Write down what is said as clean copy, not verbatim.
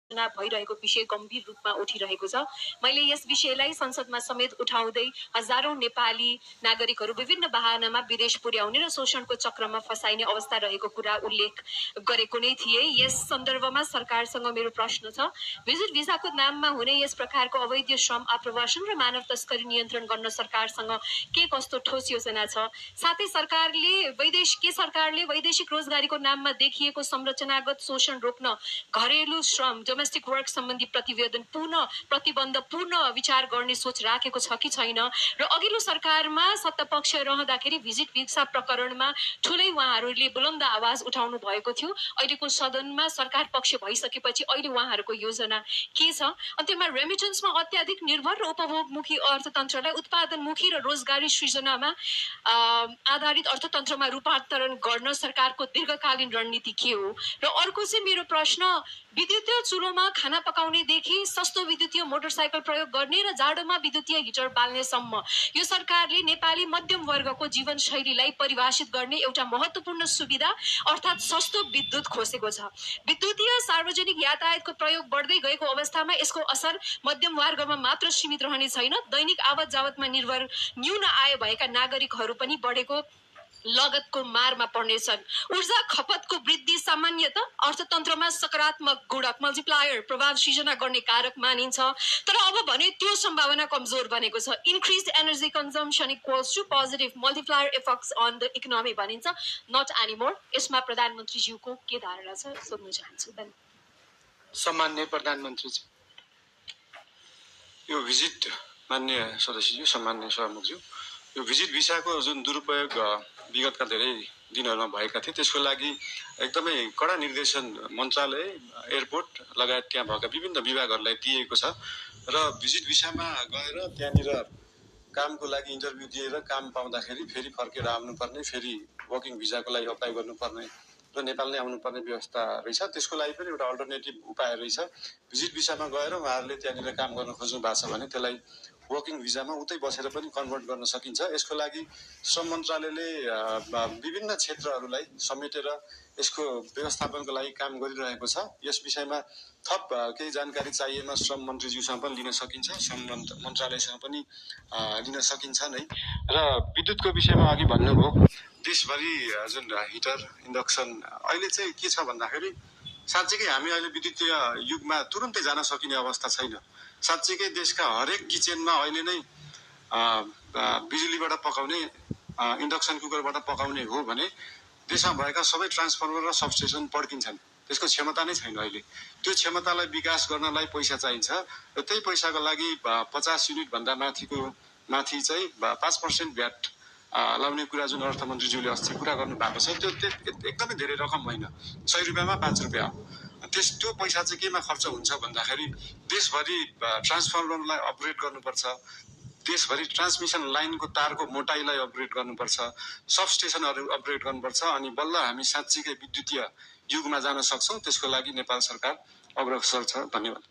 आलोचना भइरहेको विषय गम्भीर रूपमा उठिरहेको छ। मैले यस विषयलाई संसदमा समेत उठाउँदै हजारौं नेपाली नागरिकहरू विभिन्न बहानामा विदेश पुर्याउने र शोषणको चक्रमा फसाइने अवस्था रहेको कुरा उल्लेख गरेको नै थिए। यस सन्दर्भमा सरकारसँग मेरो प्रश्न छ, भिजिट भिसाको नाममा हुने यस प्रकारको अवैध श्रम आप्रवासन र मानव तस्करी नियन्त्रण गर्न सरकारसँग के कस्तो ठोस योजना छ? साथै सरकारले वैदेशिक रोजगारीको नाममा देखिएको संरचनागत शोषण रोक्न घरेलु श्रम डोमेस्टिक वर्क सम्बन्धी प्रतिबन्ध पूर्ण विचार गर्ने सोच राखेको छ कि छैन? र अघिल्लो सरकारमा सत्तापक्ष रहँदाखेरि भिजिट भिसा प्रकरणमा ठुलै उहाँहरूले बुलन्द आवाज उठाउनु भएको थियो। अहिलेको सदनमा सरकार पक्ष भइसकेपछि अहिले उहाँहरूको योजना के छ? अन्त्यमा रेमिटेन्समा अत्याधिक निर्भर र उपभोगमुखी अर्थतन्त्रलाई उत्पादनमुखी र रोजगारी सृजनामा आधारित अर्थतन्त्रमा रूपान्तरण गर्न सरकारको दीर्घकालीन रणनीति के हो? र अर्को चाहिँ मेरो प्रश्न, विद्युतीय चुलोमा खाना पकाउनेदेखि सस्तो विद्युतीय मोटरसाइकल प्रयोग गर्ने र जाडोमा विद्युतीय हिटर बाल्नेसम्म यो सरकारले नेपाली मध्यम वर्गको जीवनशैलीलाई परिभाषित गर्ने एउटा महत्त्वपूर्ण सुविधा अर्थात् सस्तो विद्युत खोसेको छ। विद्युतीय सार्वजनिक यातायातको प्रयोग बढ्दै गएको अवस्थामा यसको असर मध्यम वर्गमा मात्र सीमित रहने छैन, दैनिक आवत जावतमा निर्भर न्यून आय भएका नागरिकहरू पनि बढेको लगतको मारमा पर्नेछन्। ऊर्जा खपतको वृद्धि सामान्यतः अर्थतन्त्रमा सकारात्मक गुणक मल्टिप्लायर प्रभाव सृजना गर्ने कारक मानिन्छ, तर अब भने त्यो सम्भावना कमजोर बनेको छ। Increased energy consumption equals to positive multiplier effects on the economy भनिन्छ, नट एनिमोर। यसमा प्रधानमन्त्रीज्यूको के धारणा छ सोध्न चाहन्छु। सम्माननीय प्रधानमन्त्रीजी, यो भिजिट, माननीय सदस्यज्यू, सम्माननीय सभामुखज्यू, यो भिजिट भिसाको जुन दुरुपयोग विगतका धेरै दिनहरूमा भएका थिए त्यसको लागि एकदमै कडा निर्देशन मन्त्रालय, एयरपोर्ट लगायत त्यहाँ भएका विभिन्न विभागहरूलाई दिएको छ र भिजिट भिसामा गएर त्यहाँनिर कामको लागि इन्टरभ्यू दिएर काम पाउँदाखेरि फेरि फर्केर आउनुपर्ने, फेरि वर्किङ भिजाको लागि अप्लाई गर्नुपर्ने र नेपाल नै आउनुपर्ने व्यवस्था रहेछ। त्यसको लागि पनि एउटा अल्टरनेटिभ उपाय रहेछ। भिजिट भिसामा गएर उहाँहरूले त्यहाँनिर काम गर्न खोज्नु भएको छ भने त्यसलाई वर्किङ भिजामा उतै बसेर पनि कन्भर्ट गर्न सकिन्छ। यसको लागि श्रम मन्त्रालयले विभिन्न क्षेत्रहरूलाई समेटेर यसको व्यवस्थापनको लागि काम गरिरहेको छ। यस विषयमा थप केही जानकारी चाहिएमा श्रम मन्त्रीज्यूसँग पनि लिन सकिन्छ, श्रम मन्त्रालयसँग पनि लिन सकिन्छ नै। र विद्युतको विषयमा अघि भन्नुभयो, देशभरि जुन हिटर इन्डक्सन अहिले चाहिँ के छ भन्दाखेरि साँच्चीकै हामी अहिले विद्युतीय युगमा तुरुन्तै जान सकिने अवस्था छैन। साँच्चीकै देशका हरेक किचनमा अहिले नै बिजुलीबाट पकाउने, इन्डक्सन कुकरबाट पकाउने हो भने देशमा भएका सबै ट्रान्सफर्मर र सबस्टेसन पड्किन्छन्। त्यसको क्षमता नै छैन अहिले। त्यो क्षमतालाई विकास गर्नलाई पैसा चाहिन्छ र त्यही पैसाको लागि 50 युनिटभन्दा माथि चाहिँ 5% भ्याट लाउने कुरा जुन अर्थमन्त्रीज्यूले अस्ति कुरा गर्नु भएको छ, त्यो एकदमै धेरै रकम होइन। 100 रुपियाँमा 5 रुपियाँ हो। त्यो पैसा चाहिँ केमा खर्च हुन्छ भन्दाखेरि देशभरि ट्रान्सफर्मरलाई अपग्रेड गर्नुपर्छ, देशभरि ट्रान्समिसन लाइनको तारको मोटाइलाई अपग्रेड गर्नुपर्छ, सबस्टेसनहरू अपग्रेड गर्नुपर्छ, अनि बल्ल हामी साँच्चीकै विद्युतीय युगमा जान सक्छौँ। त्यसको लागि नेपाल सरकार अग्रसर छ। धन्यवाद।